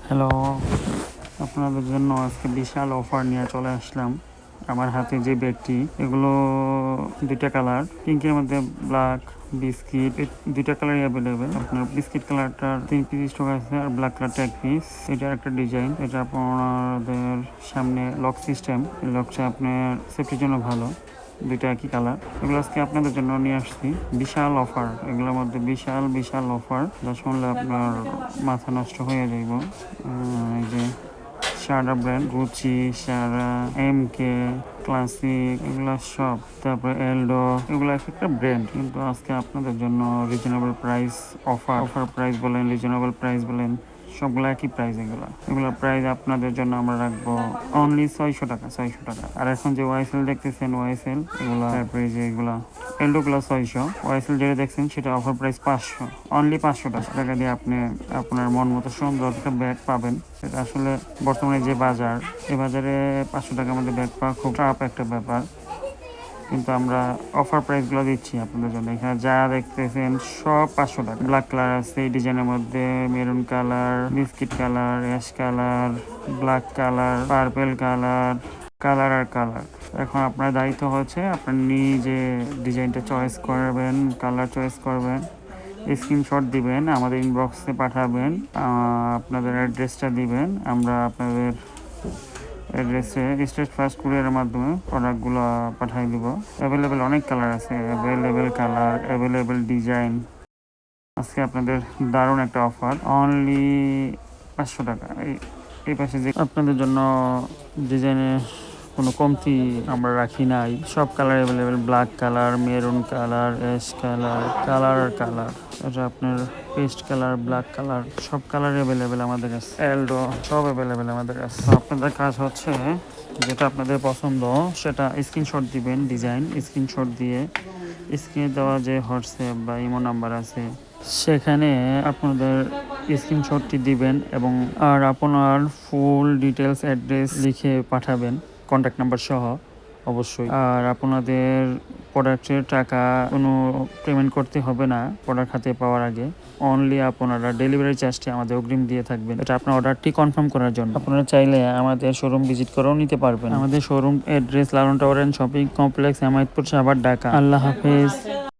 Hello, আপনাদের জন্য আজকে বিশাল অফার নিয়ে চলে আসলাম। আমার হাতে যে ব্যাগটি, এগুলো দুইটা কালার, পিঙ্কের মধ্যে ব্ল্যাক, বিস্কিট, দুইটা কালারই অ্যাভেলেবেল। আপনার বিস্কিট কালারটা 3 পিস স্টক আছে, আর ব্ল্যাক কালারটা 1 পিস। এটা একটা ডিজাইন, এটা আপনাদের সামনে লক সিস্টেম। লকটা আপনার সেফটির জন্য ভালো। দুইটা একই কালার। এগুলো আজকে আপনাদের জন্য নিয়ে আসছি। বিশাল অফার, এগুলোর মধ্যে বিশাল বিশাল অফার, যা শুনলে আপনার মাথা নষ্ট হয়ে যাইব। এই যে সারা ব্র্যান্ড, গুচি, সারা, এমকে, ক্লাসিক, এগুলা সব, তারপরে এলডো, এগুলো এক একটা ব্র্যান্ড। কিন্তু আজকে আপনাদের জন্য রিজনেবল প্রাইস অফার প্রাইস বলেন, রিজনেবল প্রাইস বলেন, সবগুলো একই প্রাইস। এগুলোর প্রাইস আপনাদের জন্য আমরা রাখবো অনলি 600 টাকা। 600 টাকা। আর এখন যে ওয়াইসেল দেখতেছেন, ওয়াইসেল এগুলো, তারপরে যে এগুলো এলডোগুলো 600, ওয়াইসেল যেটা দেখছেন সেটা অফার প্রাইস 500, অনলি 500 টাকা দিয়ে আপনি আপনার মন মতো সুন্দর একটা ব্যাগ পাবেন। এটা আসলে বর্তমানে যে বাজার, এই বাজারে 500 টাকার মধ্যে ব্যাগ পাওয়া খুব টাফ একটা ব্যাপার। কিন্তু আমরা অফার প্রাইসগুলো দিচ্ছি আপনাদের জন্য। এখানে যা দেখতেছেন সব 500 টাকা। ব্ল্যাক কালার আছে এই ডিজাইনের মধ্যে, maroon colour, biscuit colour, ash colour, black colour, purple colour, colour আর কালার। এখন আপনার দায়িত্ব হচ্ছে আপনার নিজে ডিজাইনটা চয়েস করবেন, কালার চয়েস করবেন, স্ক্রিনশট দিবেন, আমাদের ইনবক্সে পাঠাবেন, আপনাদের অ্যাড্রেসটা দিবেন, আমরা আপনাদের অ্যাড্রেসে স্টেট ফার্স্ট কুরিয়ারের মাধ্যমে প্রোডাক্টগুলো পাঠিয়ে দিব। অ্যাভেলেবেল অনেক কালার আছে, অ্যাভেলেবেল কালার, অ্যাভেলেবেল ডিজাইন। আজকে আপনাদের দারুণ একটা অফার, অনলি 500 টাকা। এই পাশে যে আপনাদের জন্য ডিজাইনের কোনো কমতি আমরা রাখি নাই, সব colour available. Black colour, maroon colour, ash colour, colour আর কালার। এটা আপনার পেস্ট কালার, ব্ল্যাক কালার, সব কালার অ্যাভেলেবেল আমাদের কাছে। এলডো সব অ্যাভেলেবেল আমাদের কাছে। আপনাদের কাজ হচ্ছে যেটা আপনাদের পছন্দ সেটা স্ক্রিনশট দিবেন, ডিজাইন স্ক্রিনশট দিয়ে স্ক্রিনে দেওয়া যে হোয়াটসঅ্যাপ বা ইমো নাম্বার আছে সেখানে আপনাদের স্ক্রিনশটটি দিবেন, এবং আর আপনার ফুল ডিটেলস অ্যাড্রেস লিখে পাঠাবেন, কন্ট্যাক্ট নাম্বার সহ অবশ্যই। আর আপনাদের প্রোডাক্টের টাকা কোনো পেমেন্ট করতে হবে না প্রোডাক্ট হাতে পাওয়ার আগে। অনলি আপনারা ডেলিভারি চার্জটি আমাদের অগ্রিম দিয়ে থাকবেন, এটা আপনার অর্ডারটি কনফার্ম করার জন্য। আপনারা চাইলে আমাদের শোরুম ভিজিট করেও নিতে পারবেন। আমাদের showroom address Lalon tower and shopping complex, Hemayetpur, Savar, Dhaka. আল্লাহ হাফেজ।